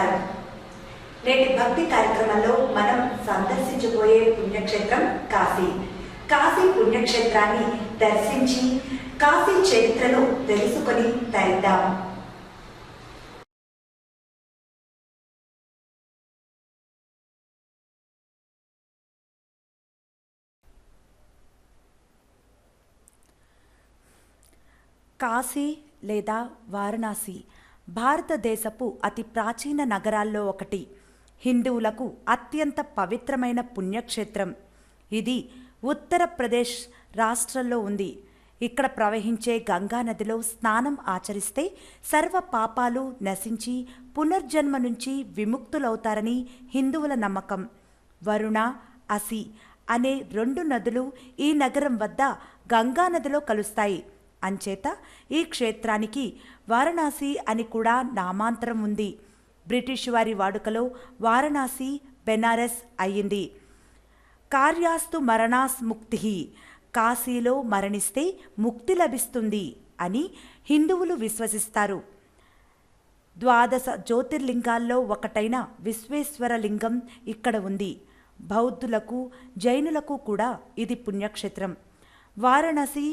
నమస్కారం. నేటి భక్తి కార్యక్రమంలో మనం సందర్శించబోయే పుణ్యక్షేత్రం కాశీ. కాశీ పుణ్యక్షేత్రాన్ని దర్శించి కాశీ చరిత్రను తెలుసుకొని తరిద్దాం. కాశీ లేదా వారణాసి భారతదేశపు అతి ప్రాచీన నగరాల్లో ఒకటి. హిందువులకు అత్యంత పవిత్రమైన పుణ్యక్షేత్రం. ఇది ఉత్తరప్రదేశ్ రాష్ట్రంలో ఉంది. ఇక్కడ ప్రవహించే గంగానదిలో స్నానం ఆచరిస్తే సర్వ పాపాలు నశించి పునర్జన్మ నుంచి విముక్తులవుతారని హిందువుల నమ్మకం. వరుణ, అసి అనే రెండు నదులు ఈ నగరం వద్ద గంగానదిలో కలుస్తాయి. అంచేత ఈ క్షేత్రానికి వారణాసి అని కూడా నామాంతరం ఉంది. బ్రిటిష్ వారి వాడుకలో వారణాసి బెనారస్ అయ్యింది. కార్యాస్తు మరణాస్ ముక్తి, కాశీలో మరణిస్తే ముక్తి లభిస్తుంది అని హిందువులు విశ్వసిస్తారు. 12 జ్యోతిర్లింగాల్లో ఒకటైన విశ్వేశ్వర లింగం ఇక్కడ ఉంది. బౌద్ధులకు, జైనులకు కూడా ఇది పుణ్యక్షేత్రం. వారణాసి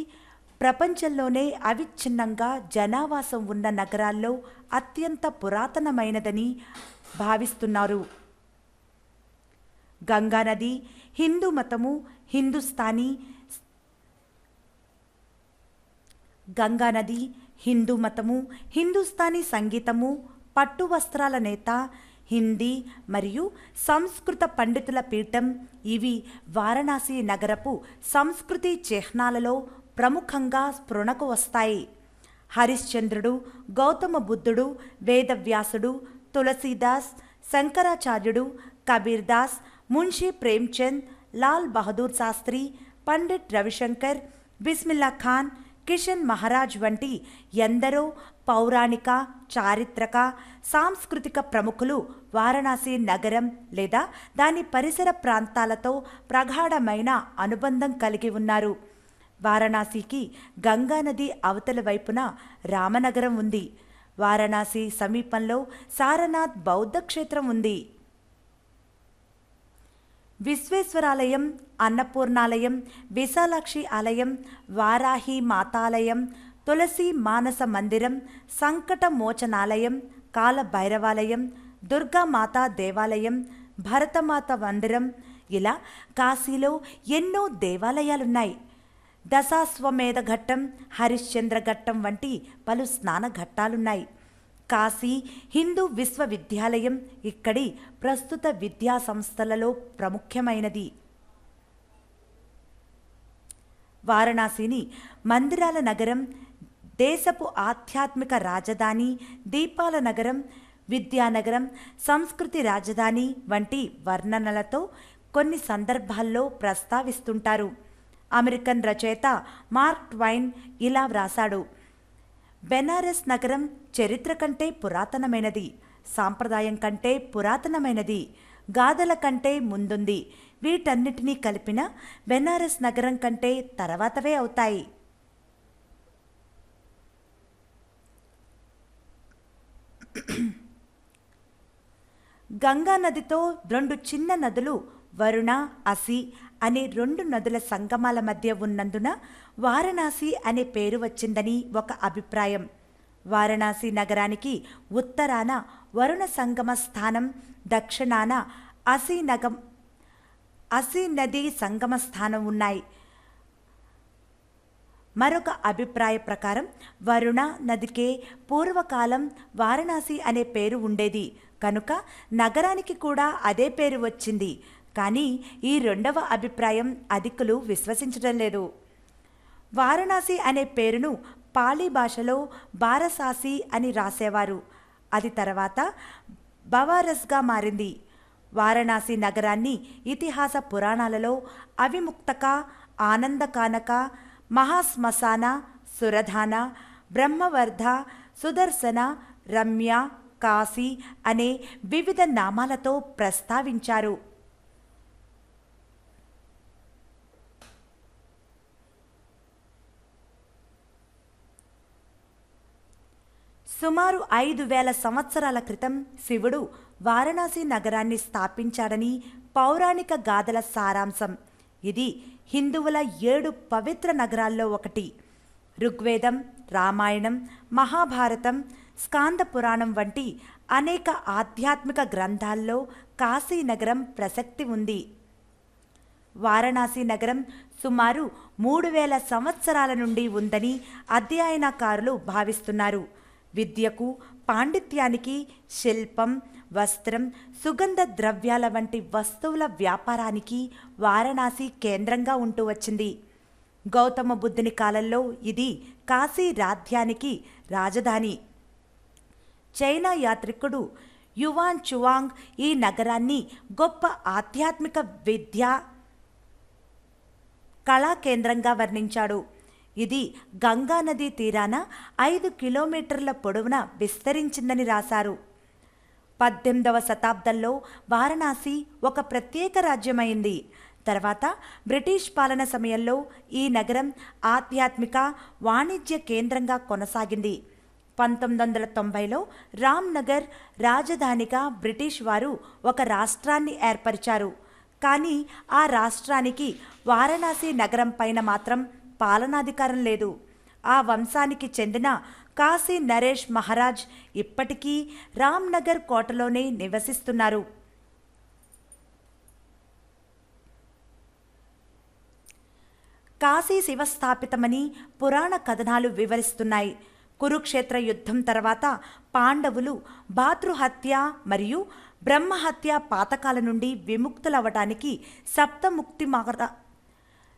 ప్రపంచంలోనే అవిచ్ఛిన్నంగా జనావాసం ఉన్న నగరాల్లో అత్యంత పురాతనమైనదని భావిస్తున్నారు. గంగానది హిందూ మతము, హిందుస్థానీ సంగీతము, పట్టు వస్త్రాల నేత, హిందీ మరియు సంస్కృత పండితుల పీఠం ఇవి వారణాసి నగరపు సంస్కృతి చిహ్నాలలో ప్రముఖంగా స్ఫురణకు వస్తాయి. హరిశ్చంద్రుడు, గౌతమ బుద్ధుడు, వేదవ్యాసుడు, తులసీదాస్, శంకరాచార్యుడు, కబీర్దాస్, మున్షీ ప్రేమ్చంద్, లాల్ బహదూర్ శాస్త్రి, పండిట్ రవిశంకర్, బిస్మిల్లా ఖాన్, కిషన్ మహారాజ్ వంటి ఎందరో పౌరాణిక, చారిత్రక, సాంస్కృతిక ప్రముఖులు వారణాసి నగరం లేదా దాని పరిసర ప్రాంతాలతో ప్రగాఢమైన అనుబంధం కలిగి ఉన్నారు. వారణాసికి గంగానది అవతల వైపున రామనగరం ఉంది. వారణాసి సమీపంలో సారనాథ్ బౌద్ధ క్షేత్రం ఉంది. విశ్వేశ్వరాలయం, అన్నపూర్ణాలయం, విశాలాక్షి ఆలయం, వారాహి మాతాలయం, తులసి మానస మందిరం, సంకట మోచనాలయం, కాలభైరవాలయం, దుర్గామాతా దేవాలయం, భరతమాత మందిరం ఇలా కాశీలో ఎన్నో దేవాలయాలున్నాయి. దశాశ్వమేధ ఘట్టం, హరిశ్చంద్ర ఘట్టం వంటి పలు స్నాన ఘట్టాలున్నాయి. కాశీ హిందూ విశ్వవిద్యాలయం ఇక్కడి ప్రస్తుత విద్యా సంస్థలలో ప్రముఖమైనది. వారణాసిని మందిరాల నగరం, దేశపు ఆధ్యాత్మిక రాజధాని, దీపాల నగరం, విద్యానగరం, సంస్కృతి రాజధాని వంటి వర్ణనలతో కొన్ని సందర్భాల్లో ప్రస్తావిస్తుంటారు. అమెరికన్ రచయిత మార్క్ ట్వైన్ ఇలా వ్రాసాడు: బెనారస్ నగరం చరిత్ర కంటే పురాతనమైనది, సాంప్రదాయం కంటే పురాతనమైనది, గాథల కంటే ముందుంది. వీటన్నిటినీ కలిపిన బెనారస్ నగరం కంటే తర్వాతవే అవుతాయి. గంగా నదితో రెండు చిన్న నదులు వరుణ, అసి అనే రెండు నదుల సంగమాల మధ్య ఉన్నందున వారణాసి అనే పేరు వచ్చిందని ఒక అభిప్రాయం. వారణాసి నగరానికి ఉత్తరాన వరుణ సంగమ స్థానం, దక్షిణాన అసి నది సంగమ స్థానం ఉన్నాయి. మరొక అభిప్రాయ ప్రకారం వరుణ నదికే పూర్వకాలం వారణాసి అనే పేరు ఉండేది కనుక నగరానికి కూడా అదే పేరు వచ్చింది. కానీ ఈ రెండవ అభిప్రాయం అధికులు విశ్వసించడం లేదు. వారణాసి అనే పేరును పాళీ భాషలో బారసాసి అని రాసేవారు. అది తర్వాత బవారస్గా మారింది. వారణాసి నగరాన్ని ఇతిహాస పురాణాలలో అవిముక్తక, ఆనందకానక, మహాశ్మశాన, సురధాన, బ్రహ్మవర్ధ, సుదర్శన, రమ్య, కాశీ అనే వివిధ నామాలతో ప్రస్తావించారు. సుమారు 5,000 సంవత్సరాల క్రితం శివుడు వారణాసి నగరాన్ని స్థాపించాడని పౌరాణిక గాథల సారాంశం. ఇది హిందువుల 7 పవిత్ర నగరాల్లో ఒకటి. ఋగ్వేదం, రామాయణం, మహాభారతం, స్కాంద పురాణం వంటి అనేక ఆధ్యాత్మిక గ్రంథాల్లో కాశీ నగరం ప్రసక్తి ఉంది. వారణాసి నగరం సుమారు 3,000 సంవత్సరాల నుండి ఉందని అధ్యయనకారులు భావిస్తున్నారు. విద్యకు, పాండిత్యానికి, శిల్పం, వస్త్రం, సుగంధ ద్రవ్యాల వంటి వస్తువుల వ్యాపారానికి వారణాసి కేంద్రంగా ఉంటూ వచ్చింది. గౌతమ బుద్ధుని కాలంలో ఇది కాశీ రాజ్యానికి రాజధాని. చైనా యాత్రికుడు యువాన్ చువాంగ్ ఈ నగరాన్ని గొప్ప ఆధ్యాత్మిక విద్యా కళా కేంద్రంగా వర్ణించాడు. ఇది గంగా నదీ తీరాన 5 కిలోమీటర్ల పొడవున విస్తరించిందని రాశారు. 18వ శతాబ్దంలో వారణాసి ఒక ప్రత్యేక రాజ్యమైంది. తర్వాత బ్రిటిష్ పాలన సమయంలో ఈ నగరం ఆధ్యాత్మిక, వాణిజ్య కేంద్రంగా కొనసాగింది. 1990లో రామ్నగర్ రాజధానిగా బ్రిటిష్ వారు ఒక రాష్ట్రాన్ని ఏర్పరిచారు. కానీ ఆ రాష్ట్రానికి వారణాసి నగరం పైన మాత్రం పాలనాధికారం లేదు. ఆ వంశానికి చెందిన కాశీ నరేష్ మహారాజ్ ఇప్పటికీ రామ్నగర్ కోటలోనే నివసిస్తున్నారు. కాశీ శివస్థాపితమని పురాణ కథనాలు వివరిస్తున్నాయి. కురుక్షేత్ర యుద్ధం తర్వాత పాండవులు భాతృహత్య మరియు బ్రహ్మహత్య పాతకాల నుండి విముక్తులవ్వటానికి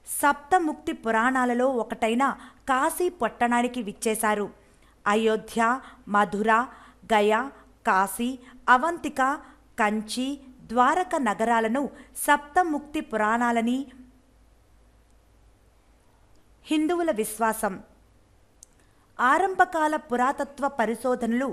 సప్తముక్తి పురాణాలలో ఒకటైన కాశీ పట్టణానికి విచ్చేశారు. అయోధ్య, మధుర, గయ, కాశీ, అవంతిక, కంచి, ద్వారక నగరాలను సప్తముక్తి పురాణాలని హిందువుల విశ్వాసం. ఆరంభకాల పురాతత్వ పరిశోధనలు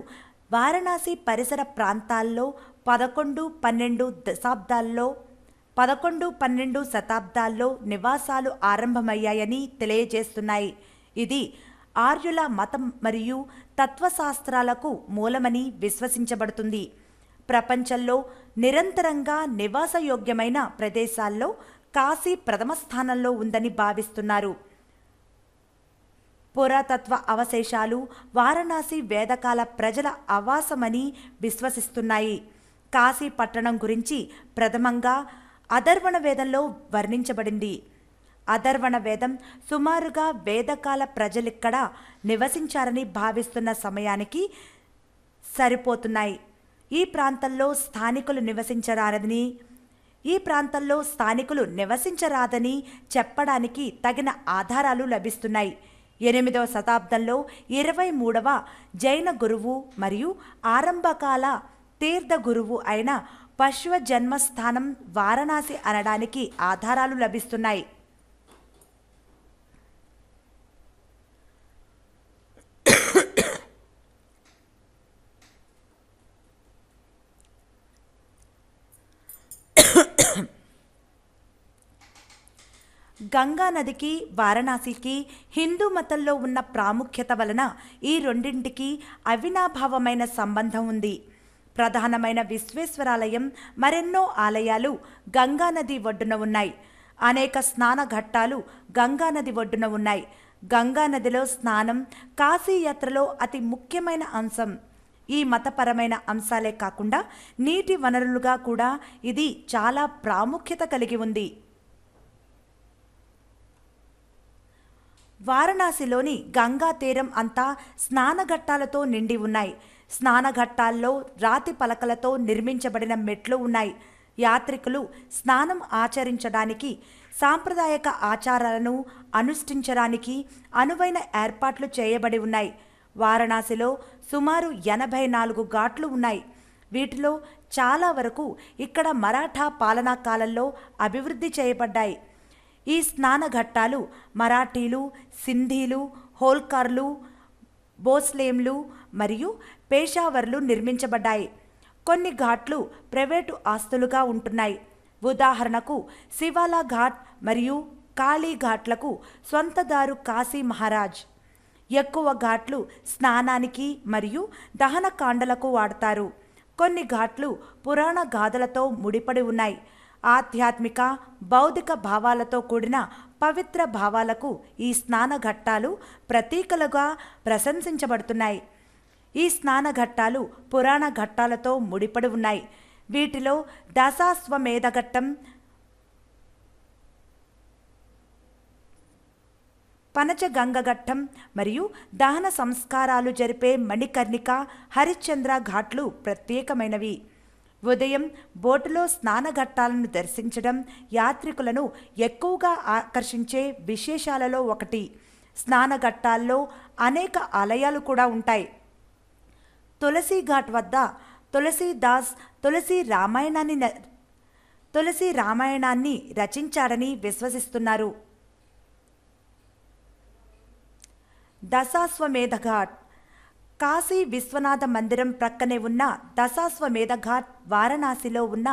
వారణాసి పరిసర ప్రాంతాల్లో 11-12 శతాబ్దాల్లో నివాసాలు ఆరంభమయ్యాయని తెలియజేస్తున్నాయి. ఇది ఆర్యుల మతం మరియు తత్వశాస్త్రాలకు మూలమని విశ్వసించబడుతుంది. ప్రపంచంలో నిరంతరంగా నివాసయోగ్యమైన ప్రదేశాల్లో కాశీ ప్రథమ స్థానంలో ఉందని భావిస్తున్నారు. పురాతత్వ అవశేషాలు వారణాసి వేదకాల ప్రజల ఆవాసమని విశ్వసిస్తున్నాయి. కాశీ పట్టణం గురించి ప్రథమంగా అథర్వణ వేదంలో వర్ణించబడింది. అథర్వణ వేదం సుమారుగా వేదకాల ప్రజలిక్కడ నివసించారని భావిస్తున్న సమయానికి సరిపోతున్నాయి. ఈ ప్రాంతంలో స్థానికులు నివసించరాదని చెప్పడానికి తగిన ఆధారాలు లభిస్తున్నాయి. 8వ శతాబ్దంలో 23వ జైన గురువు మరియు ఆరంభకాల తీర్థ గురువు అయిన పశ్వ జన్మస్థానం వారణాసి అనడానికి ఆధారాలు లభిస్తున్నాయి. గంగా నదికి వారణాసికి హిందూ మతంలో ఉన్న ప్రాముఖ్యత వలన ఈ రెండింటికి అవినాభావమైన సంబంధం ఉంది. ప్రధానమైన విశ్వేశ్వరాలయం, మరెన్నో ఆలయాలు గంగానది ఒడ్డున ఉన్నాయి. అనేక స్నాన ఘట్టాలు గంగానది ఒడ్డున ఉన్నాయి. గంగానదిలో స్నానం కాశీయాత్రలో అతి ముఖ్యమైన అంశం. ఈ మతపరమైన అంశాలే కాకుండా నీటి వనరులుగా కూడా ఇది చాలా ప్రాముఖ్యత కలిగి ఉంది. వారణాసిలోని గంగా తీరం అంతా స్నానఘట్టాలతో నిండి ఉన్నాయి. స్నానఘట్టాల్లో రాతి పలకలతో నిర్మించబడిన మెట్లు ఉన్నాయి. యాత్రికులు స్నానం ఆచరించడానికి, సాంప్రదాయక ఆచారాలను అనుష్ఠించడానికి అనువైన ఏర్పాట్లు చేయబడి ఉన్నాయి. వారణాసిలో సుమారు 84 ఘాట్లు ఉన్నాయి. వీటిలో చాలా వరకు ఇక్కడ మరాఠా పాలనా కాలంలో అభివృద్ధి చేయబడ్డాయి. ఈ స్నానఘట్టాలు మరాఠీలు, సింధీలు, హోల్కర్లు, భోస్లేంలు మరియు పేషావర్లు నిర్మించబడ్డాయి. కొన్ని ఘాట్లు ప్రైవేటు ఆస్తులుగా ఉంటున్నాయి. ఉదాహరణకు శివాలా ఘాట్ మరియు కాళీ ఘాట్లకు స్వంతదారు కాశీ మహారాజ్. ఎక్కువ ఘాట్లు స్నానానికి మరియు దహనకాండలకు వాడతారు. కొన్ని ఘాట్లు పురాణ గాథలతో ముడిపడి ఉన్నాయి. ఆధ్యాత్మిక బౌద్ధిక భావాలతో కూడిన పవిత్ర భావాలకు ఈ స్నాన ఘట్టాలు ప్రతీకలుగా ప్రశంసించబడుతున్నాయి. ఈ స్నాన ఘట్టాలు పురాణ ఘట్టాలతో ముడిపడి ఉన్నాయి. వీటిలో దశాశ్వమేధ ఘట్టం, పనచగంగ ఘట్టం మరియు దహన సంస్కారాలు జరిపే మణికర్ణిక, హరిశ్చంద్ర ఘాట్లు ప్రత్యేకమైనవి. ఉదయం బోటులో స్నానఘట్టాలను దర్శించడం యాత్రికులను ఎక్కువగా ఆకర్షించే విశేషాలలో ఒకటి. స్నానఘట్టాల్లో అనేక ఆలయాలు కూడా ఉంటాయి. తులసి ఘాట్ వద్ద తులసీదాస్ తులసి రామాయణాన్ని రచించాడని విశ్వసిస్తున్నారు. దశాశ్వమేధ ఘాట్ కాశీ విశ్వనాథ మందిరం ప్రక్కనే ఉన్న దశాశ్వమేధ ఘాట్ వారణాసిలో ఉన్న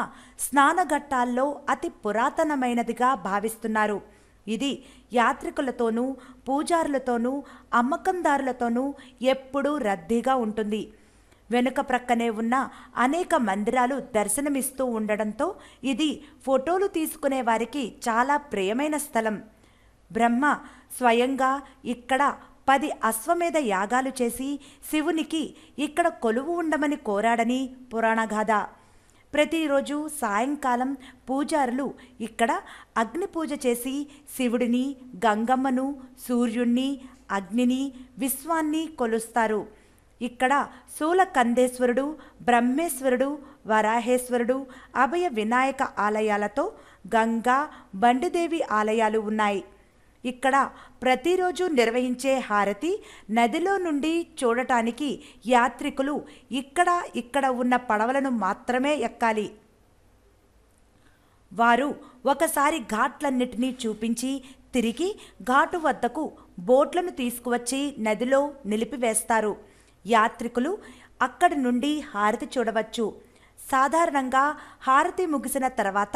స్నానఘట్టాల్లో అతి పురాతనమైనదిగా భావిస్తున్నారు. ఇది యాత్రికులతోనూ పూజారులతోనూ అమ్మకందారులతోనూ ఎప్పుడూ రద్దీగా ఉంటుంది. వెనుక ప్రక్కనే ఉన్న అనేక మందిరాలు దర్శనమిస్తూ ఉండడంతో ఇది ఫోటోలు తీసుకునే వారికి చాలా ప్రియమైన స్థలం. బ్రహ్మ స్వయంగా ఇక్కడ 10 అశ్వమేధ యాగాలు చేసి శివునికి ఇక్కడ కొలువు ఉండమని కోరాడని పురాణగాథ. ప్రతిరోజు సాయంకాలం పూజారులు ఇక్కడ అగ్ని పూజ చేసి శివుడిని, గంగమ్మను, సూర్యుణ్ణి, అగ్నిని, విశ్వాన్ని కొలుస్తారు. ఇక్కడ శూలకందేశ్వరుడు, బ్రహ్మేశ్వరుడు, వరాహేశ్వరుడు, అభయ వినాయక ఆలయాలతో గంగా, బండిదేవి ఆలయాలు ఉన్నాయి. ఇక్కడ ప్రతిరోజు నిర్వహించే హారతి నదిలో నుండి చూడటానికి యాత్రికులు ఇక్కడ ఉన్న పడవలను మాత్రమే ఎక్కాలి. వారు ఒకసారి ఘాట్లన్నిటినీ చూపించి తిరిగి ఘాటు వద్దకు బోట్లను తీసుకువచ్చి నదిలో నిలిపివేస్తారు. యాత్రికులు అక్కడి నుండి హారతి చూడవచ్చు. సాధారణంగా హారతి ముగిసిన తర్వాత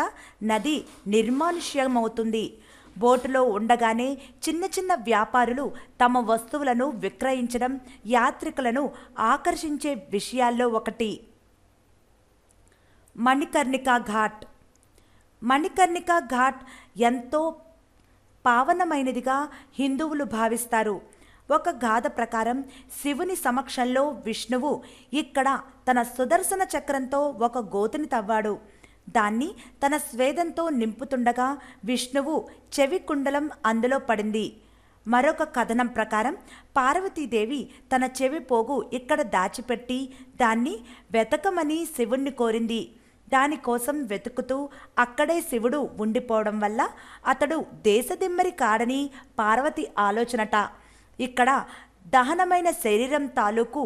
నది నిర్మానుష్యమవుతుంది. బోటులో ఉండగానే చిన్న చిన్న వ్యాపారులు తమ వస్తువులను విక్రయించడం యాత్రికులను ఆకర్షించే విషయాల్లో ఒకటి. మణికర్ణికా ఘాట్. మణికర్ణికా ఘాట్ ఎంతో పావనమైనదిగా హిందువులు భావిస్తారు. ఒక గాథ ప్రకారం శివుని సమక్షంలో విష్ణువు ఇక్కడ తన సుదర్శన చక్రంతో ఒక గోతిని తవ్వాడు. దాన్ని తన స్వేదంతో నింపుతుండగా విష్ణువు చెవి కుండలం అందులో పడింది. మరొక కథనం ప్రకారం పార్వతీదేవి తన చెవి పోగు ఇక్కడ దాచిపెట్టి దాన్ని వెతకమని శివుణ్ణి కోరింది. దానికోసం వెతుకుతూ అక్కడే శివుడు ఉండిపోవడం వల్ల అతడు దేశదిమ్మరి కాడని పార్వతి ఆలోచనట. ఇక్కడ దహనమైన శరీరం తాలూకు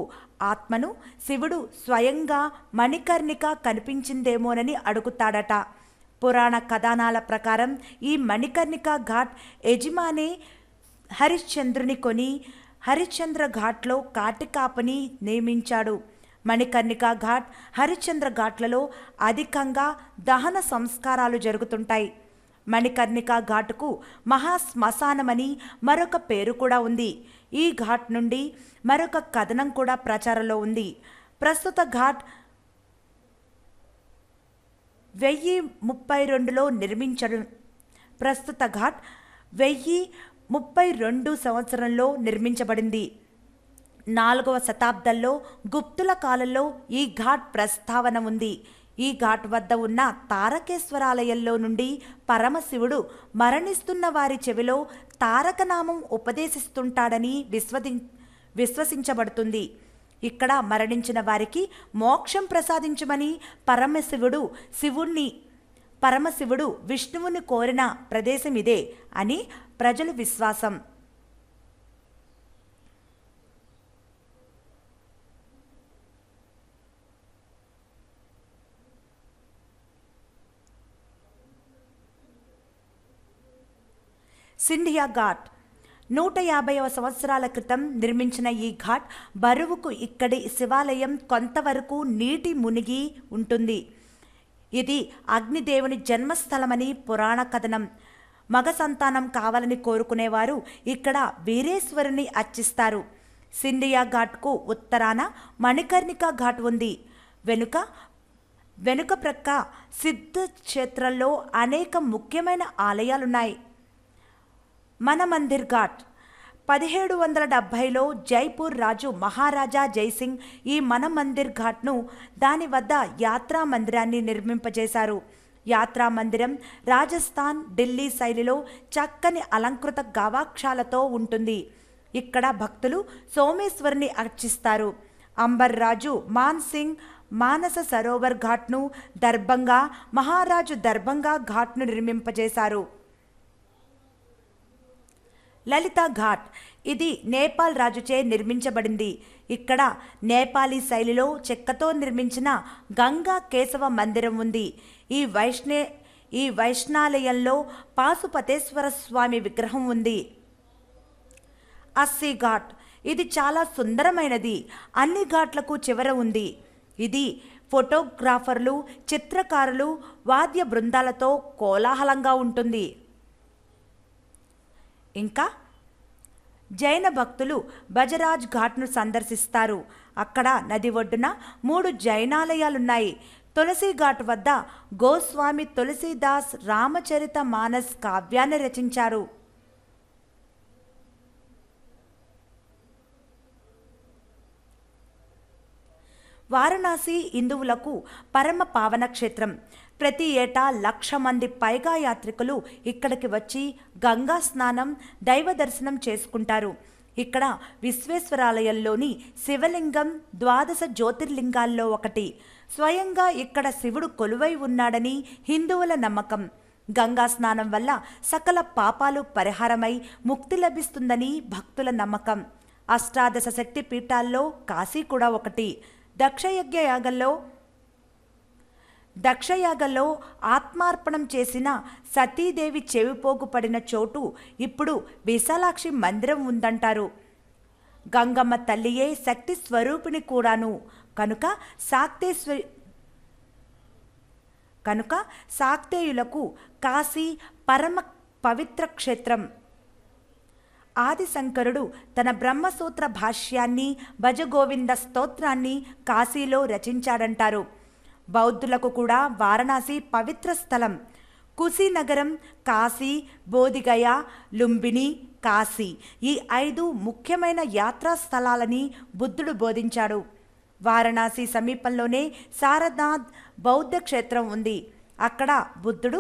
ఆత్మను శివుడు స్వయంగా మణికర్ణిక కనిపించిందేమోనని అడుగుతాడట. పురాణ కథనాల ప్రకారం ఈ మణికర్ణిక ఘాట్ యజమాని హరిశ్చంద్రుని కొని హరిశ్చంద్ర ఘాట్లో కాటికాపని నియమించాడు. మణికర్ణిక ఘాట్, హరిశ్చంద్ర ఘాట్లలో అధికంగా దహన సంస్కారాలు జరుగుతుంటాయి. మణికర్ణిక ఘాటుకు మహాశ్మశానమని మరొక పేరు కూడా ఉంది. ఈ ఘాట్ నుండి మరొక కథనం కూడా ప్రచారంలో ఉంది. ప్రస్తుత ఘాట్ 1032లో ఘాట్ 1032 సంవత్సరంలో నిర్మించబడింది. 4వ శతాబ్దంలో గుప్తుల కాలంలో ఈ ఘాట్ ప్రస్తావన ఉంది. ఈ ఘాట్ వద్ద ఉన్న తారకేశ్వరాలయంలో నుండి పరమశివుడు మరణిస్తున్న వారి చెవిలో తారకనామం ఉపదేశిస్తుంటాడని విశ్వసించబడుతుంది. ఇక్కడ మరణించిన వారికి మోక్షం ప్రసాదించమని పరమశివుడు విష్ణువుని కోరిన ప్రదేశం ఇదే అని ప్రజల విశ్వాసం. సింధియా ఘాట్ 150వ సంవత్సరాల క్రితం నిర్మించిన ఈ ఘాట్ బరువుకు ఇక్కడి శివాలయం కొంతవరకు నీటి మునిగి ఉంటుంది. ఇది అగ్నిదేవుని జన్మస్థలమని పురాణ కథనం. మగ సంతానం కావాలని కోరుకునేవారు ఇక్కడ వీరేశ్వరుని అర్చిస్తారు. సింధియా ఘాట్కు ఉత్తరాన మణికర్ణికా ఘాట్ ఉంది. వెనుక ప్రక్క సిద్ధ క్షేత్రంలో అనేక ముఖ్యమైన ఆలయాలున్నాయి. మన మందిర్ ఘాట్ 1770లో జైపూర్ రాజు మహారాజా జైసింగ్ ఈ మన మందిర్ ఘాట్ను దాని వద్ద యాత్రా మందిరాన్ని నిర్మింపజేశారు. యాత్రా మందిరం రాజస్థాన్, ఢిల్లీ శైలిలో చక్కని అలంకృత గవాక్షాలతో ఉంటుంది. ఇక్కడ భక్తులు సోమేశ్వరుని అర్చిస్తారు. అంబర్ రాజు మాన్ సింగ్ మానస సరోవర్ ఘాట్ను దర్భంగా, మహారాజు దర్భంగా ఘాట్ను నిర్మింపజేశారు. లలితా ఘాట్ ఇది నేపాల్ రాజుచే నిర్మించబడింది. ఇక్కడ నేపాలీ శైలిలో చెక్కతో నిర్మించిన గంగా కేశవ మందిరం ఉంది. ఈ వైష్ణాలయంలో పాశుపతేశ్వర స్వామి విగ్రహం ఉంది. అస్సీ ఘాట్ ఇది చాలా సుందరమైనది. అన్ని ఘాట్లకు చివర ఉంది. ఇది ఫోటోగ్రాఫర్లు, చిత్రకారులు, వాద్య బృందాలతో కోలాహలంగా ఉంటుంది. ఇంకా జైన భక్తులు బజరాజ్ ఘాట్ను సందర్శిస్తారు. అక్కడ నది ఒడ్డున 3 జైనాలయాలున్నాయి. తులసి ఘాట్ వద్ద గోస్వామి తులసీదాస్ రామచరిత మానస్ కావ్యాన్ని రచించారు. వారణాసి హిందువులకు పరమ పావన క్షేత్రం. ప్రతి ఏటా 1,00,000 మంది పైగా యాత్రికులు ఇక్కడికి వచ్చి గంగా స్నానం, దైవ దర్శనం చేసుకుంటారు. ఇక్కడ విశ్వేశ్వరాలయంలోని శివలింగం 12 జ్యోతిర్లింగాల్లో ఒకటి. స్వయంగా ఇక్కడ శివుడు కొలువై ఉన్నాడని హిందువుల నమ్మకం. గంగా స్నానం వల్ల సకల పాపాలు పరిహారమై ముక్తి లభిస్తుందని భక్తుల నమ్మకం. అష్టాదశ శక్తి పీఠాల్లో కాశీ కూడా ఒకటి. దక్షయాగంలో ఆత్మార్పణం చేసిన సతీదేవి చెవిపోగు పడిన చోటు ఇప్పుడు విశాలాక్షి మందిరం ఉందంటారు. గంగమ్మ తల్లియే శక్తి స్వరూపిణి కూడాను. కనుక శాక్తేయులకు కాశీ పరమ పవిత్ర క్షేత్రం. ఆదిశంకరుడు తన బ్రహ్మసూత్ర భాష్యాన్ని, భజగోవింద స్తోత్రాన్ని కాశీలో రచించాడంటారు. బౌద్ధులకు కూడా వారణాసి పవిత్ర స్థలం. కుశీనగరం, కాశీ, బోధిగయ, లుంబిని, కాశీ ఈ 5 ముఖ్యమైన యాత్రా స్థలాలని బుద్ధుడు బోధించాడు. వారణాసి సమీపంలోనే సారనాథ్ బౌద్ధ క్షేత్రం ఉంది. అక్కడ బుద్ధుడు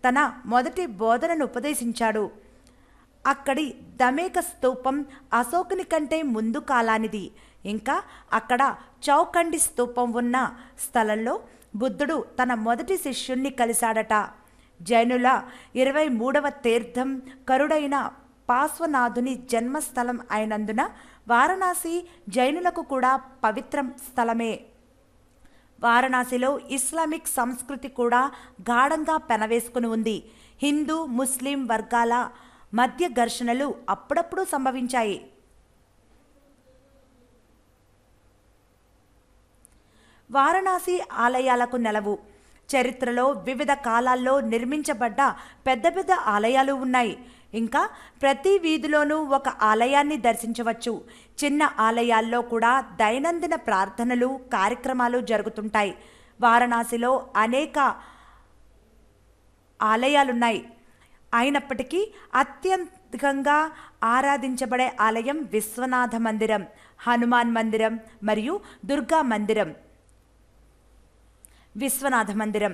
తన మొదటి బోధనను ఉపదేశించాడు. అక్కడి దమేక స్తూపం అశోకుని కంటే ముందు కాలానిది. ఇంకా అక్కడ చౌకండి స్తూపం ఉన్న స్థలంలో బుద్ధుడు తన మొదటి శిష్యుణ్ణి కలిశాడట. జైనుల 23వ తీర్థం కరుడైన పార్శ్వనాథుని జన్మస్థలం అయినందున వారణాసి జైనులకు కూడా పవిత్ర స్థలమే. వారణాసిలో ఇస్లామిక్ సంస్కృతి కూడా గాఢంగా పెనవేసుకుని ఉంది. హిందూ, ముస్లిం వర్గాల మధ్య ఘర్షణలు అప్పుడప్పుడు సంభవించాయి. వారణాసి ఆలయాలకు నెలవు. చరిత్రలో వివిధ కాలాల్లో నిర్మించబడ్డ పెద్ద పెద్ద ఆలయాలు ఉన్నాయి. ఇంకా ప్రతి వీధిలోనూ ఒక ఆలయాన్ని దర్శించవచ్చు. చిన్న ఆలయాల్లో కూడా దైనందిన ప్రార్థనలు, కార్యక్రమాలు జరుగుతుంటాయి. వారణాసిలో అనేక ఆలయాలున్నాయి. అయినప్పటికీ అత్యధికంగా ఆరాధించబడే ఆలయం విశ్వనాథ మందిరం, హనుమాన్ మందిరం మరియు దుర్గా మందిరం. విశ్వనాథ మందిరం,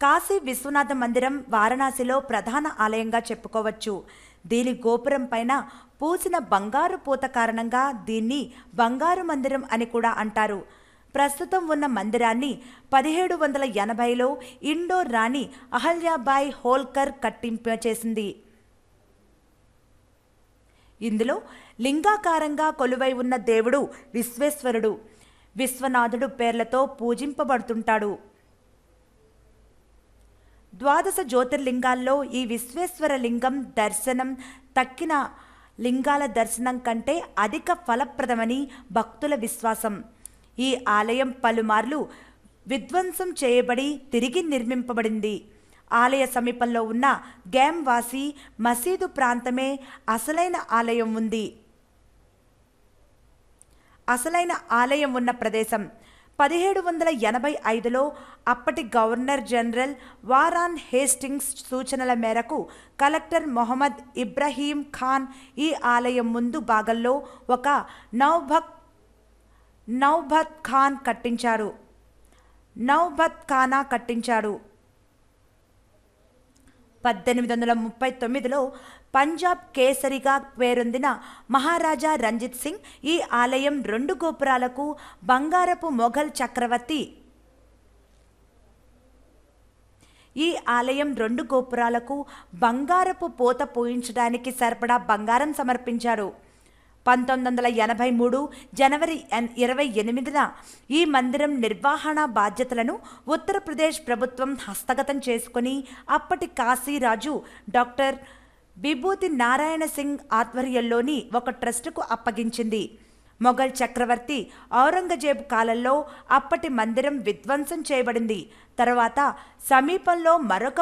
కాశీ విశ్వనాథ మందిరం వారణాసిలో ప్రధాన ఆలయంగా చెప్పుకోవచ్చు. దీని గోపురం పైన పూసిన బంగారు పూత కారణంగా దీన్ని బంగారు మందిరం అని కూడా అంటారు. ప్రస్తుతం ఉన్న మందిరాన్ని 1780లో ఇండోర్ రాణి అహల్యాబాయి హోల్కర్ కట్టింపచేసింది. ఇందులో లింగాకారంగా కొలువై ఉన్న దేవుడు విశ్వేశ్వరుడు, విశ్వనాథుడు పేర్లతో పూజింపబడుతుంటాడు. 12 జ్యోతిర్లింగాల్లో ఈ విశ్వేశ్వర లింగం దర్శనం తక్కిన లింగాల దర్శనం కంటే అధిక ఫలప్రదమని భక్తుల విశ్వాసం. ఈ ఆలయం పలుమార్లు విధ్వంసం చేయబడి తిరిగి నిర్మింపబడింది. ఆలయ సమీపంలో ఉన్న గ్యామ్వాసి మసీదు ప్రాంతమే అసలైన ఆలయం ఉంది. అసలైన ఆలయం ఉన్న ప్రదేశం 1785లో అప్పటి గవర్నర్ జనరల్ వారాన్ హేస్టింగ్స్ సూచనల మేరకు కలెక్టర్ మొహమ్మద్ ఇబ్రహీం ఖాన్ ఈ ఆలయం ముందు భాగంలో ఒక నౌబత్ ఖానా కట్టించాడు. 1839లో పంజాబ్ కేసరిగా పేరొందిన మహారాజా రంజిత్ సింగ్ ఈ ఆలయం 2 గోపురాలకు బంగారపు మొఘల్ చక్రవర్తి బంగారపు పోత పోయించడానికి సరిపడా బంగారం సమర్పించారు. 1983 జనవరి 28న ఈ మందిరం నిర్వహణ బాధ్యతలను ఉత్తరప్రదేశ్ ప్రభుత్వం హస్తగతం చేసుకుని అప్పటి కాశీరాజు డాక్టర్ విభూతి నారాయణ సింగ్ ఆధ్వర్యంలోని ఒక ట్రస్టుకు అప్పగించింది. మొఘల్ చక్రవర్తి ఔరంగజేబు కాలంలో అప్పటి మందిరం విధ్వంసం చేయబడింది. తర్వాత సమీపంలో మరొక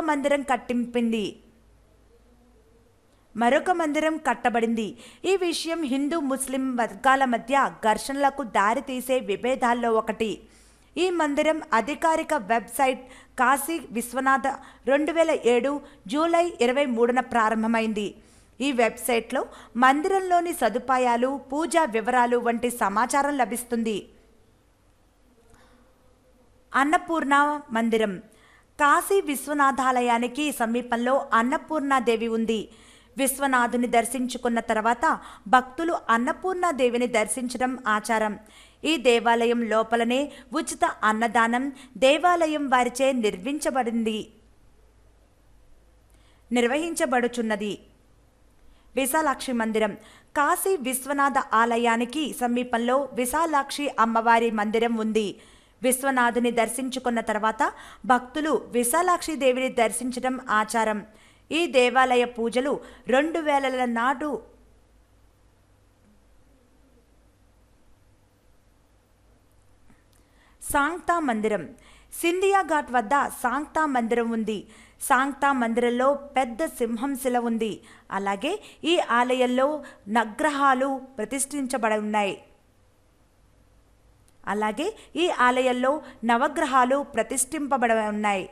మందిరం కట్టబడింది. ఈ విషయం హిందూ ముస్లిం వర్గాల మధ్య ఘర్షణలకు దారితీసే విభేదాల్లో ఒకటి. ఈ మందిరం అధికారిక వెబ్సైట్ కాశీ విశ్వనాథ 2007 జూలై 23న ప్రారంభమైంది. ఈ వెబ్సైట్లో మందిరంలోని సదుపాయాలు, పూజా వివరాలు వంటి సమాచారం లభిస్తుంది. అన్నపూర్ణ మందిరం. కాశీ విశ్వనాథాలయానికి సమీపంలో అన్నపూర్ణాదేవి ఉంది. విశ్వనాథుని దర్శించుకున్న తర్వాత భక్తులు అన్నపూర్ణాదేవిని దర్శించడం ఆచారం. ఈ దేవాలయం లోపలనే ఉచిత అన్నదానం దేవాలయం వారిచే నిర్వహించబడుచున్నది. విశాలాక్షి మందిరం. కాశీ విశ్వనాథ ఆలయానికి సమీపంలో విశాలాక్షి అమ్మవారి మందిరం ఉంది. విశ్వనాథుని దర్శించుకున్న తర్వాత భక్తులు విశాలాక్షి దేవిని దర్శించడం ఆచారం. ఈ దేవాలయ పూజలు 2000ల నాడు సాంగ్తా మందిరం. సింధియా ఘాట్ వద్ద సాంగ్తా మందిరం ఉంది. సాంగ్తా మందిరంలో పెద్ద సింహం శిల ఉంది. అలాగే ఈ ఆలయంలో నవగ్రహాలు ప్రతిష్ఠింపబడి ఉన్నాయి.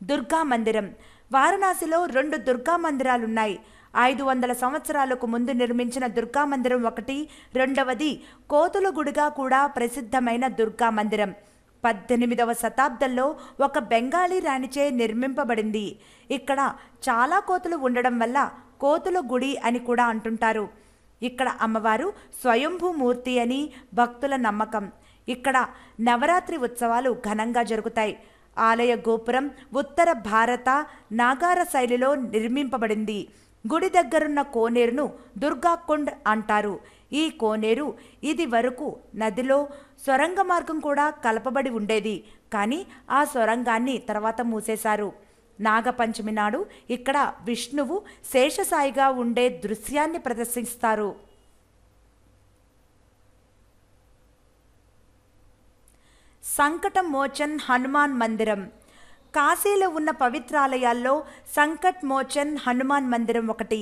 దుర్గా మందిరం. వారణాసిలో 2 దుర్గా మందిరాలున్నాయి. 500 సంవత్సరాలకు ముందు నిర్మించిన దుర్గా మందిరం ఒకటి. రెండవది కోతుల గుడిగా కూడా ప్రసిద్ధమైన దుర్గా మందిరం 18వ శతాబ్దంలో ఒక బెంగాలీ రాణిచే నిర్మింపబడింది. ఇక్కడ చాలా కోతులు ఉండడం వల్ల కోతుల గుడి అని కూడా అంటుంటారు. ఇక్కడ అమ్మవారు స్వయంభూమూర్తి అని భక్తుల నమ్మకం. ఇక్కడ నవరాత్రి ఉత్సవాలు ఘనంగా జరుగుతాయి. ఆలయ గోపురం ఉత్తర భారత నాగార శైలిలో నిర్మింపబడింది. గుడి దగ్గరున్న కోనేరును దుర్గాకుండ్ అంటారు. ఈ కోనేరు ఇది వరకు నదిలో సొరంగ మార్గం కూడా కలపబడి ఉండేది. కానీ ఆ సొరంగాన్ని తర్వాత మూసేశారు. నాగపంచమి నాడు ఇక్కడ విష్ణువు శేషసాయిగా ఉండే దృశ్యాన్ని ప్రదర్శిస్తారు. సంకట మోచన్ హనుమాన్ మందిరం. కాశీలో ఉన్న పవిత్రాలయాల్లో సంకట్ మోచన్ హనుమాన్ మందిరం ఒకటి.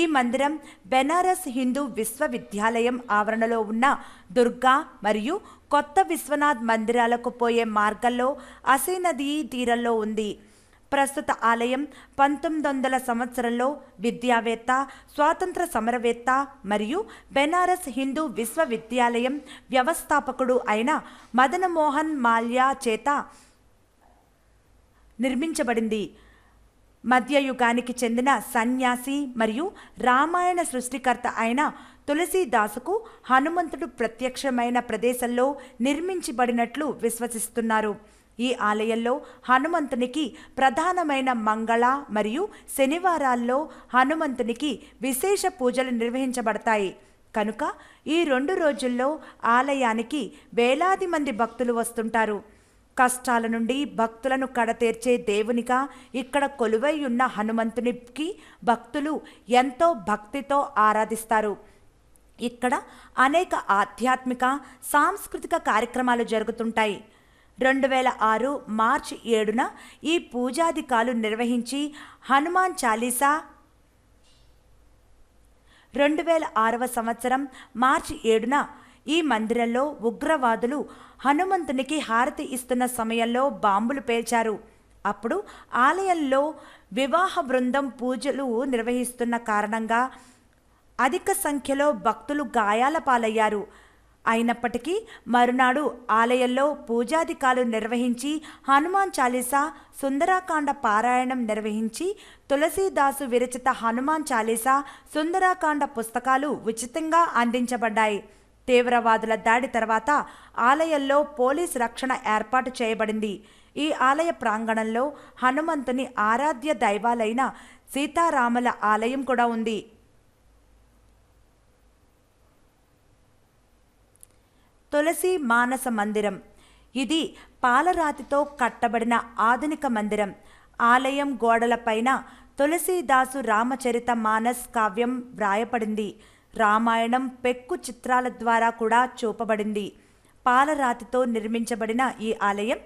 ఈ మందిరం బెనారస్ హిందూ విశ్వవిద్యాలయం ఆవరణలో ఉన్న దుర్గా మరియు కొత్త విశ్వనాథ్ మందిరాలకు పోయే మార్గంలో అసీ నదీ తీరంలో ఉంది. ప్రస్తుత ఆలయం 1900 సంవత్సరంలో విద్యావేత్త, స్వాతంత్ర సమరవేత్త మరియు బెనారస్ హిందూ విశ్వవిద్యాలయం వ్యవస్థాపకుడు అయిన మదనమోహన్ మాల్యా చేత నిర్మించబడింది. మధ్యయుగానికి చెందిన సన్యాసి మరియు రామాయణ సృష్టికర్త అయిన తులసీదాసుకు హనుమంతుడు ప్రత్యక్షమైన ప్రదేశంలో నిర్మించబడినట్లు విశ్వసిస్తున్నారు. ఈ ఆలయంలో హనుమంతునికి ప్రధానమైన మంగళ మరియు శనివారాల్లో హనుమంతునికి విశేష పూజలు నిర్వహించబడతాయి. కనుక ఈ 2 రోజుల్లో ఆలయానికి వేలాది మంది భక్తులు వస్తుంటారు. కష్టాల నుండి భక్తులను కడతీర్చే దేవునిగా ఇక్కడ కొలువై ఉన్న హనుమంతునికి భక్తులు ఎంతో భక్తితో ఆరాధిస్తారు. ఇక్కడ అనేక ఆధ్యాత్మిక సాంస్కృతిక కార్యక్రమాలు జరుగుతుంటాయి. 2006 మార్చి 7న ఈ పూజాధికాలు నిర్వహించి హనుమాన్ చాలీసా 2006వ సంవత్సరం మార్చి 7న ఈ మందిరంలో ఉగ్రవాదులు హనుమంతునికి హారతి ఇస్తున్న సమయంలో బాంబులు పేల్చారు. అప్పుడు ఆలయంలో వివాహ బృందం పూజలు నిర్వహిస్తున్న కారణంగా అధిక సంఖ్యలో భక్తులు గాయాల పాలయ్యారు. అయినప్పటికీ మరునాడు ఆలయంలో పూజాధికాలు నిర్వహించి హనుమాన్ చాలీసా సుందరాకాండ పారాయణం నిర్వహించి తులసీదాసు విరచిత హనుమాన్ చాలీసా సుందరాకాండ పుస్తకాలు ఉచితంగా అందించబడ్డాయి. తీవ్రవాదుల దాడి తర్వాత ఆలయంలో పోలీస్ రక్షణ ఏర్పాటు చేయబడింది. ఈ ఆలయ ప్రాంగణంలో హనుమంతుని ఆరాధ్య దైవాలైన సీతారాముల ఆలయం కూడా ఉంది. తులసి మానస మందిరం. ఇది పాలరాతితో కట్టబడిన ఆధునిక మందిరం. ఆలయం గోడలపైన తులసీదాసు రామచరిత మానస్ కావ్యం వ్రాయపడింది. రామాయణం పెక్కు చిత్రాల ద్వారా కూడా చూపబడింది. పాలరాతితో నిర్మించబడిన ఈ ఆలయం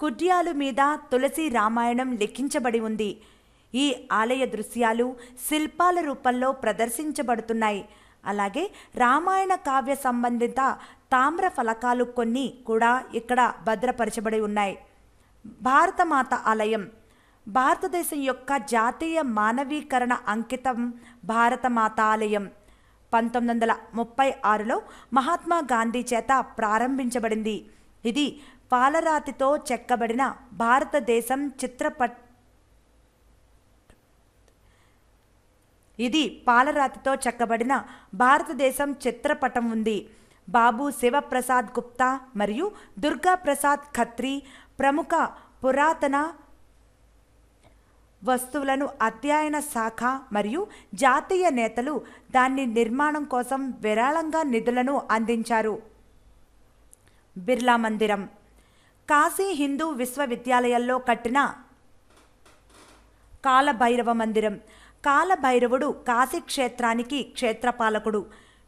కుడ్యాలు మీద తులసి రామాయణం లిఖించబడి ఉంది. ఈ ఆలయ దృశ్యాలు శిల్పాల రూపంలో ప్రదర్శించబడుతున్నాయి. అలాగే రామాయణ కావ్య సంబంధిత తామ్ర ఫలకాలు కొన్ని కూడా ఇక్కడ భద్రపరచబడి ఉన్నాయి. భారతమాత ఆలయం. భారతదేశం యొక్క జాతీయ మానవీకరణ అంకితం భారతమాత ఆలయం 1936లో మహాత్మా గాంధీ చేత ప్రారంభించబడింది. ఇది పాలరాతితో చెక్కబడిన భారతదేశం చిత్రపటం ఉంది. బాబు శివప్రసాద్ గుప్తా మరియు దుర్గా ప్రసాద్ ఖత్రీ ప్రముఖ పురాతన వస్తువులను అధ్యయన శాఖ మరియు జాతీయ నేతలు దాని నిర్మాణం కోసం విరాళంగా నిధులను అందించారు. బిర్లా మందిరం. కాశీ హిందూ విశ్వవిద్యాలయంలో కట్టిన కాలభైరవ మందిరం. కాలభైరవుడు కాశీ క్షేత్రానికి క్షేత్రపాలకుడు.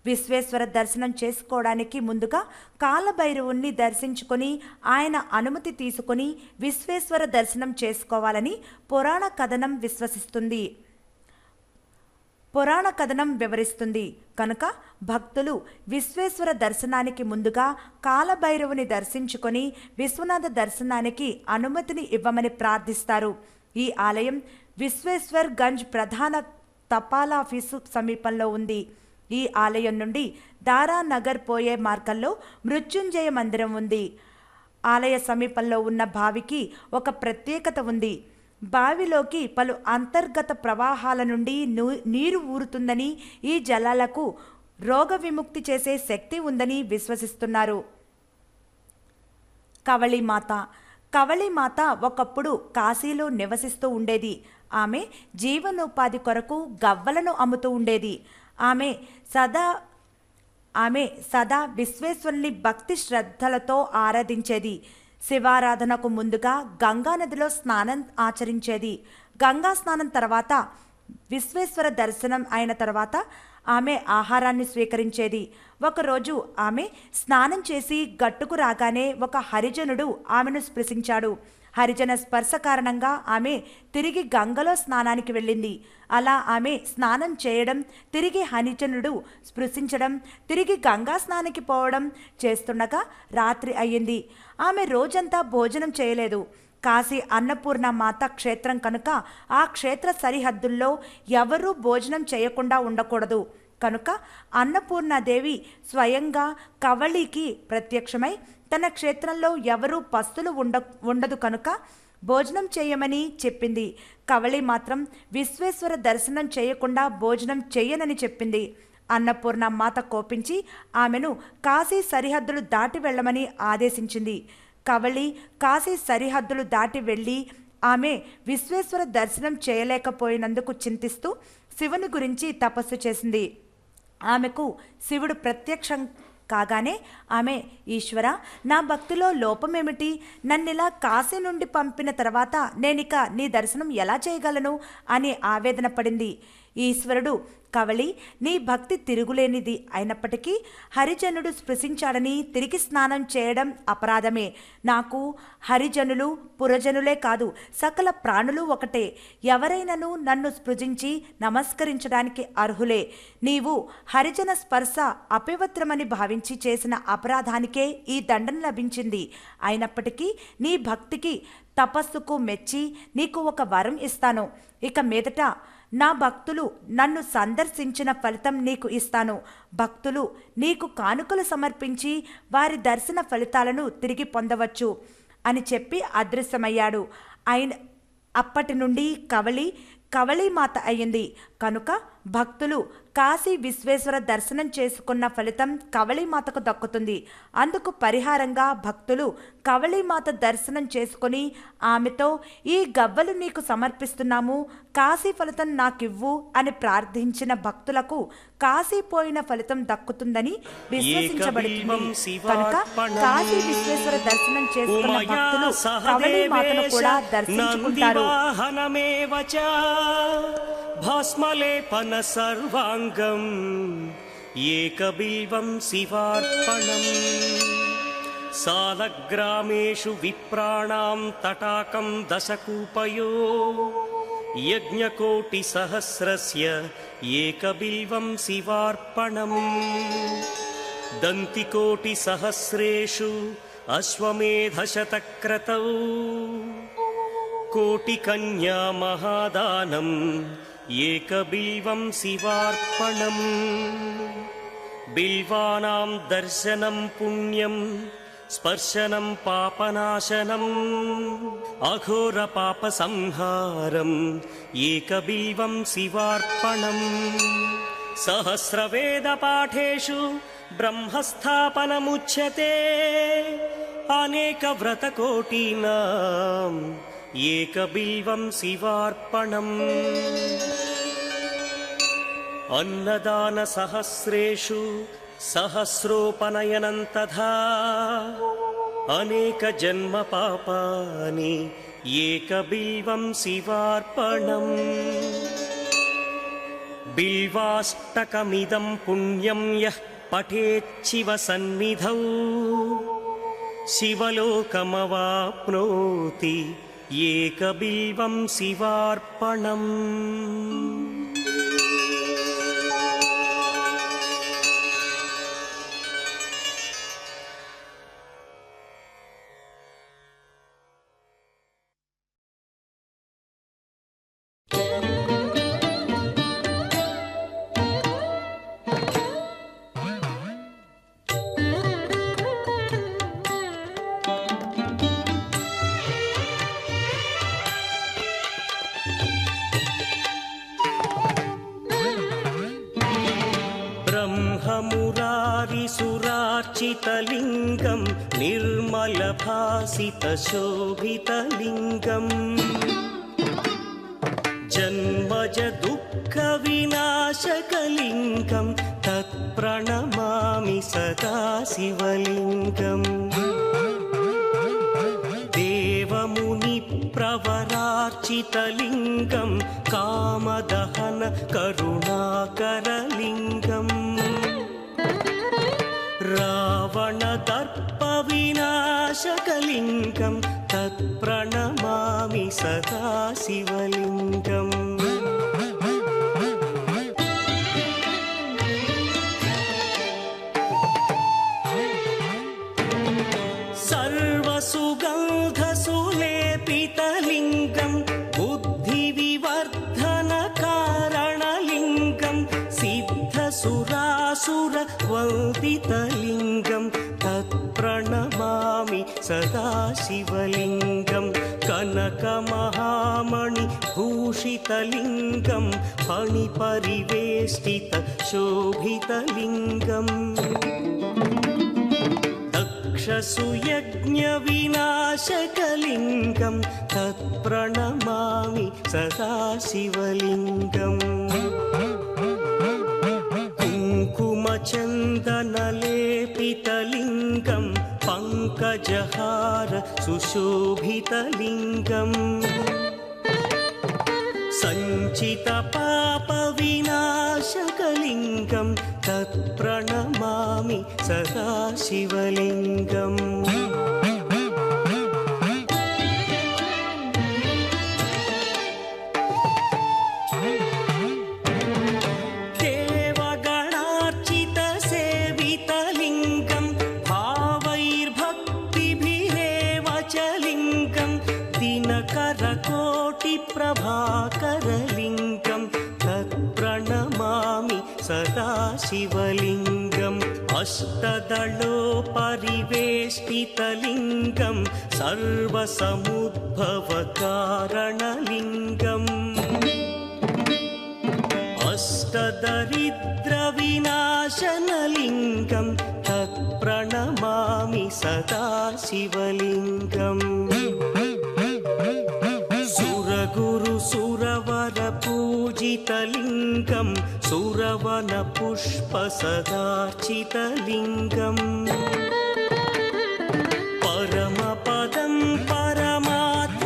విశ్వేశ్వర దర్శనం చేసుకోవడానికి ముందుగా కాలభైరవుణ్ణి దర్శించుకొని ఆయన అనుమతి తీసుకొని విశ్వేశ్వర దర్శనం చేసుకోవాలని పురాణ కథనం వివరిస్తుంది. కనుక భక్తులు విశ్వేశ్వర దర్శనానికి ముందుగా కాలభైరవుని దర్శించుకొని విశ్వనాథ దర్శనానికి అనుమతిని ఇవ్వమని ప్రార్థిస్తారు. ఈ ఆలయం విశ్వేశ్వర్ గంజ్ ప్రధాన తపాలాఫీసు సమీపంలో ఉంది. ఈ ఆలయం నుండి దారానగర్ పోయే మార్గంలో మృత్యుంజయ మందిరం ఉంది. ఆలయ సమీపంలో ఉన్న బావికి ఒక ప్రత్యేకత ఉంది. బావిలోకి పలు అంతర్గత ప్రవాహాల నుండి నీరు ఊరుతుందని, ఈ జలాలకు రోగ విముక్తి చేసే శక్తి ఉందని విశ్వసిస్తున్నారు. కవళీమాత. కవళీమాత ఒకప్పుడు కాశీలో నివసిస్తూ ఉండేది. ఆమె జీవనోపాధి కొరకు గవ్వలను అమ్ముతూ ఉండేది. ఆమె సదా విశ్వేశ్వరుని భక్తి శ్రద్ధలతో ఆరాధించేది. శివారాధనకు ముందుగా గంగా నదిలో స్నానం ఆచరించేది. గంగా స్నానం తర్వాత విశ్వేశ్వర దర్శనం అయిన తర్వాత ఆమె ఆహారాన్ని స్వీకరించేది. ఒకరోజు ఆమె స్నానం చేసి గట్టుకు రాగానే ఒక హరిజనుడు ఆమెను స్పృశించాడు. హరిజన స్పర్శ కారణంగా ఆమె తిరిగి గంగలో స్నానానికి వెళ్ళింది. అలా ఆమె స్నానం చేయడం, తిరిగి హరిజనుడు స్పృశించడం, తిరిగి గంగా స్నానానికి పోవడం చేస్తుండగా రాత్రి అయ్యింది. ఆమె రోజంతా భోజనం చేయలేదు. కాశీ అన్నపూర్ణ మాత క్షేత్రం కనుక ఆ క్షేత్ర సరిహద్దుల్లో ఎవరూ భోజనం చేయకుండా ఉండకూడదు. కనుక అన్నపూర్ణాదేవి స్వయంగా కవళికి ప్రత్యక్షమై తన క్షేత్రంలో ఎవరూ పస్తులు ఉండదు కనుక భోజనం చేయమని చెప్పింది. కవళి మాత్రం విశ్వేశ్వర దర్శనం చేయకుండా భోజనం చెయ్యనని చెప్పింది. అన్నపూర్ణ మాత కోపించి ఆమెను కాశీ సరిహద్దులు దాటి వెళ్ళమని ఆదేశించింది. కవళి కాశీ సరిహద్దులు దాటి వెళ్ళి ఆమె విశ్వేశ్వర దర్శనం చేయలేకపోయినందుకు చింతిస్తూ శివుని గురించి తపస్సు చేసింది. ఆమెకు శివుడు ప్రత్యక్షం కాగానే ఆమె, ఈశ్వర, నా భక్తిలో లోపమేమిటి? నన్నిలా కాశీ నుండి పంపిన తర్వాత నేనిక నీ దర్శనం ఎలా చేయగలను అని ఆవేదన పడింది. ఈశ్వరుడు, కవళి, నీ భక్తి తిరుగులేనిది అయినప్పటికీ హరిజనుడు స్పృశించాడని తిరిగి స్నానం చేయడం అపరాధమే. నాకు హరిజనులు పురజనులే కాదు, సకల ప్రాణులు ఒకటే. ఎవరైనను నన్ను స్పృశించి నమస్కరించడానికి అర్హులే. నీవు హరిజన స్పర్శ అపవిత్రమని భావించి చేసిన అపరాధానికే ఈ దండన లభించింది. అయినప్పటికీ నీ భక్తికి తపస్సుకు మెచ్చి నీకు ఒక వరం ఇస్తాను. ఇక మీదట నా భక్తులు నన్ను సందర్శించిన ఫలితం నీకు ఇస్తాను. భక్తులు నీకు కానుకలు సమర్పించి వారి దర్శన ఫలితాలను తిరిగి పొందవచ్చు అని చెప్పి అదృశ్యమయ్యాడు. అప్పటి నుండి కవళీమాత అయ్యింది. కనుక భక్తులు కాశీ విశ్వేశ్వర దర్శనం చేసుకున్న ఫలితం కవళీమాతకు దక్కుతుంది. అందుకు పరిహారంగా భక్తులు కవళీమాత దర్శనం చేసుకొని ఆమెతో, ఈ గవ్వలు నీకు సమర్పిస్తున్నాము, కాశీ ఫలితం నాకివ్వు అని ప్రార్థించిన భక్తులకు కాశీపోయిన ఫలితం దక్కుతుందని విశ్వసించబడుతుంది. కనుక కాశీ విశ్వేశ్వర దర్శనం చేసుకున్న భక్తులు కవళీమాతను కూడా దర్శించుకుంటారు. భస్మలేపన సర్వాంగం ఏకబిల్వం శివార్పణం. సాలగ్రామేషు విప్రాణాం తటాకం దశకూపయో యజ్ఞకోటి సహస్రస్య ఏకబిల్వం శివార్పణం. దంతికోటి సహస్రేషు అశ్వమేధశతక్రతౌ కోటికన్యా మహాదానం ఏకబిల్వం శివార్పణం. బిల్వానాం దర్శనం పుణ్యం స్పర్శనం పాపనాశనం అఘోర పాప సంహారం ఏకబిల్వం శివార్పణం. సహస్రవేద పాఠేషు బ్రహ్మస్థాపనముచ్యతే అనేక వ్రతకోటీనాం ఏకబిల్వం శివార్పణం. అన్నదాన సహస్రేషు సహస్రోపనయనం తథా అనేక జన్మ పాపాని ఏకబిల్వం శివార్పణం. బిల్వాష్టకమిదం పుణ్యం యః పఠేచ్చివ సన్నిధౌ శివలోకమవాప్నోతి ఏకబిల్వం శివార్పణం. బ్రహ్మమురారిసురార్చితలింగం నిర్మలభాసితశోభితలింగం జన్మజ దుఃఖ వినాశకలింగం తత్ప్రణమామి సదా శివలింగం. దేవముని ప్రవరార్చితలింగం కామదహన కరుణాకరలింగం రావణ దర్ప వినాశకలింగం తత్ప్రణమామి సదా శివలింగం. సర్వసుగంధసులేపితలింగం బుద్ధివివర్ధన కారణలింగం సిద్ధసురాసుర వందితలింగం తత్ప్రణమామి సదా శివలింగం. కనకమహామణి భూషితలింగం ఫణిపరివేష్టిత శోభితలింగం దక్షసుయజ్ఞ వినాశకలింగం తత్ప్రణమామి సదా శివలింగం. కుంకుమచందనలేపితలింగం పంకజహార సుశోభితలింగం సంజీవన वञ्चितपापविनाशकलिङ्गं तत्प्रणमामि सदा शिवलिङ्गम् देवगणार्चितसेवितलिङ्गं भावैर्भक्तिभिरेव च लिङ्गं दिनकरकोटिप्रभाकरलिङ्गं तत्प्रणमामि सदा शिवलिङ्गम् अष्टदलोपरिवेष्टितलिङ्गं सर्वसमुद्भवकारणलिङ्गम् अष्टदरिद्रविनाशनलिङ्गं तत्प्रणमामि सदा शिवलिङ्गम् सुरगुरुसुरवरपूजितलिङ्गं सुरवनपुष्पसदार्चितलिङ्गम् परमपदं परमात्मकलिङ्गं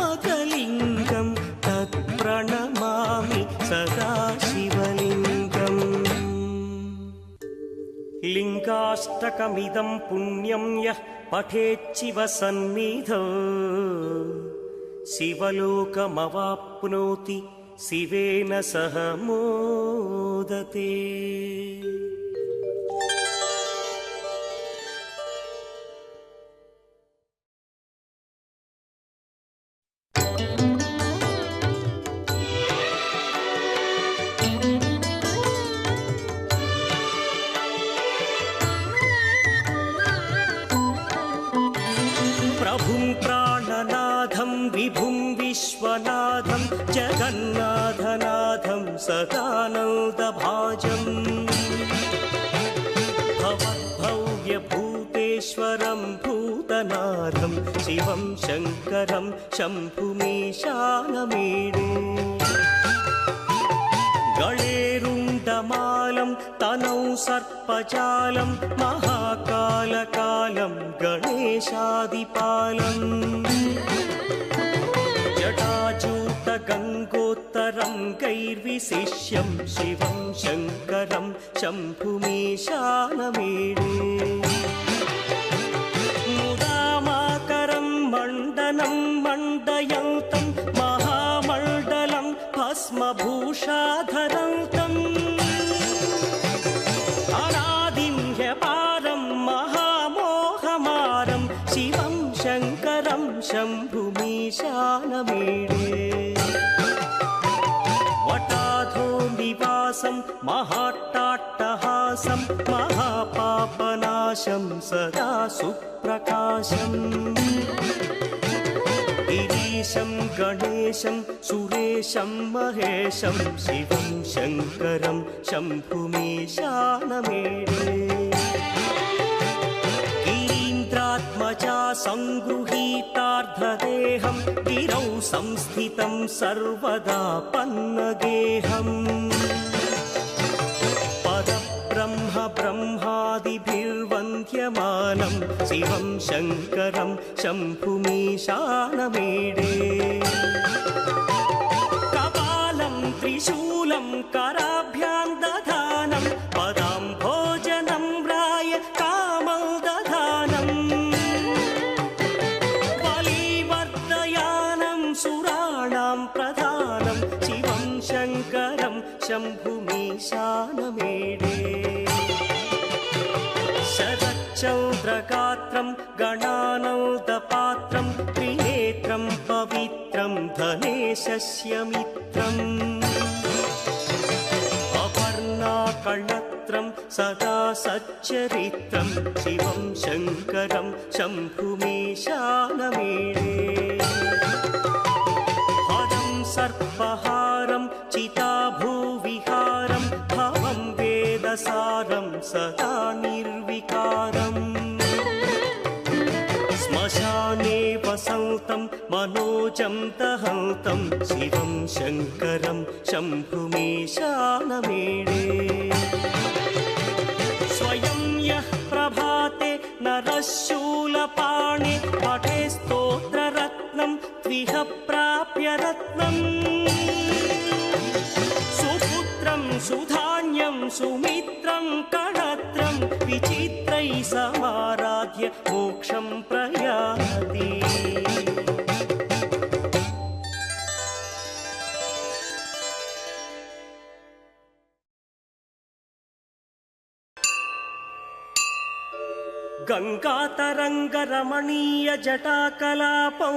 तत्प्रणमामि सदा शिवलिङ्गम् लिङ्गाष्टकमिदं पुण्यं यः पठेच्छिव सन्निधौ शिवलोकमवाप्नोति शिवेन सह मोदते। प्रभुं प्राणनाथं विभुं विश्वनाथं जगन्नाथनाथं सदानन्दभाजम् भवद्भव्यभूतेश्वरं भूतनाथं शिवं शङ्करं शम्भुमीशानमीडे गणेरुण्डमालं तनौ सर्पजालं महाकालकालं गणेशादिपालम् जटाजूतगङ्गोत्तरं गैर्विशिष्यं शिवं शङ्करं शम्भुमीशानमीडे मुदामाकरं मण्डनं मण्डयन्तं महामण्डलं भस्मभूषाधरन्तम् अनादिं ह्यपारं महामोहमारं शिवं शङ्करं शम्भुमीशानमीडे वटाधो निवासं महाट्टाट्टहासं महापापनाशं सदा सुप्रकाशम् गिरीशं गणेशं सुरेशं महेशं शिवं शङ्करं शम्भुमीशानमीडे गिरीन्द्रात्मजा संगृहीतार्धदेहं गिरौ संस्थितं सर्वदा पन्नगेहम् पदब्रह्म ब्रह्मादिभिर्वन्द्यमानं शिवं शङ्करं शम्भुमीशानमीडे कपालं त्रिशूलं कराभ्यां दधानं पदाम्भोजनं राय कामं दधानम् बलिवर्धयानं सुराणां प्रधानं शिवं शङ्करं शम्भुमीशानमीडे शरच्चन्द्रगात्रं गणानौदपात्रं त्रिनेत्रं पवित्रं धनेशस्य मित्रम् अपर्णाकर्णत्रं सदा सच्चरित्रं शिवं शङ्करं शम्भुमीशानमीडे हरं सर्पहारं चिताभूविहारं भवं वेदसारं सदा निर्विकारम् श्मशाने वसन्तं मनोजं दहन्तं शिवं शङ्करं शम्भुमीशानमीडे स्वयं यः प्रभाते नरशूलपाणे पठे स्तोत्ररत्नं त्विह प्राप्य रत्नम् सुधान्यं सुमित्रं कणत्रं विचित्रैः समाराध्य मोक्षं प्रयाति गङ्गातरङ्गरमणीय जटाकलापौ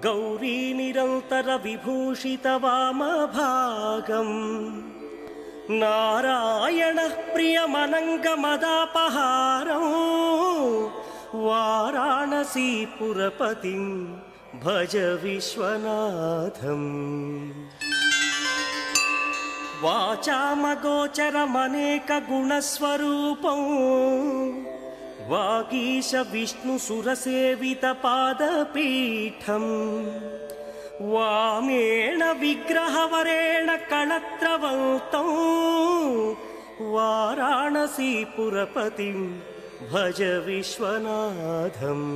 गौरी निरन्तर विभूषित वामभागम् नारायणः प्रियमनङ्गमदापहारौ वाराणसीपुरपतिं भज विश्वनाथम् वाचामगोचरमनेकगुणस्वरूपौ वागीश विष्णुसुरसेवितपादपीठम् वामेण विग्रहवरेण कणत्रवन्तौ वाराणसीपुरपतिं भज विश्वनाथम्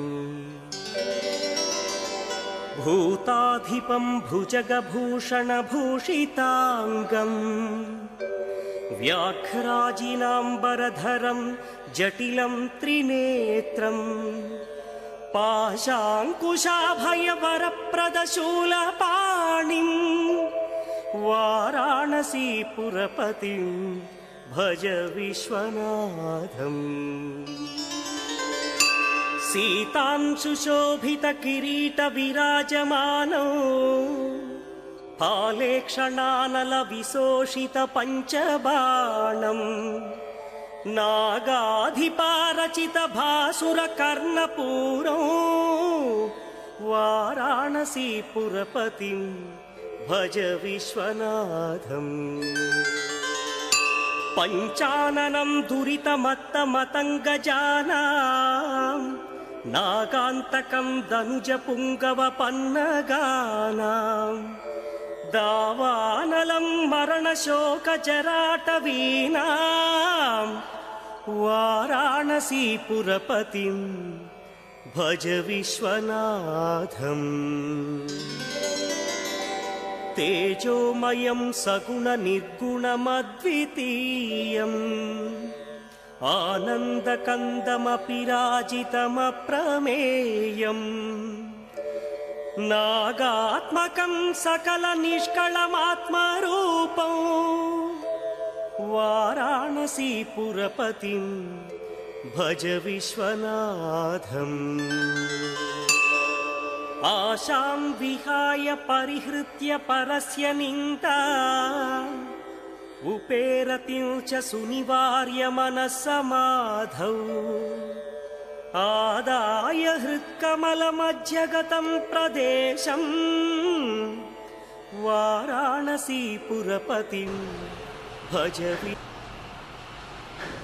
भूताधिपं भुजगभूषणभूषिताङ्गम् व्याघ्राजिनाम्बरधरं जटिलं त्रिनेत्रम् पाशाङ्कुशाभयवरप्रदशूलपाणिं वाराणसीपुरपतिं भज विश्वनाथम् सीतांशुशोभितकिरीटविराजमानौ फालेक्षणानलविशोषितपञ्चबाणम् नागाधिपारचितभासुरकर्णपूरौ वाराणसीपुरपतिं भज विश्वनाथम् पञ्चाननं दुरितमत्तमतङ्गजानां नागान्तकं दनुजपुङ्गवपन्नगानां दावानलं मरणशोकजराटवीनां वाराणसीपुरपतिं भज विश्वनाथम् तेजोमयं सगुणनिर्गुणमद्वितीयम् आनन्दकन्दमपि राजितमप्रमेयम् नागात्मकं सकलनिष्कळमात्मरूपं वाराणसीपुरपतिं भज विश्वनाथम् आशां विहाय परिहृत्य परस्य निन्दा उपेरतिं च सुनिवार्य मनस्समाधौ आदाय हृत्कमलमध्यगतं प्रदेशं वाराणसीपुरपतिं भज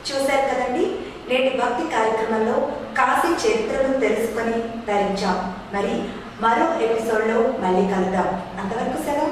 చూశారు కదండి. నేటి భక్తి కార్యక్రమంలో కాశీ చరిత్రను తెలుసుకొని తరించాం. మరి మరో ఎపిసోడ్లో మళ్ళీ కలుద్దాం. అంతవరకు సెలవు.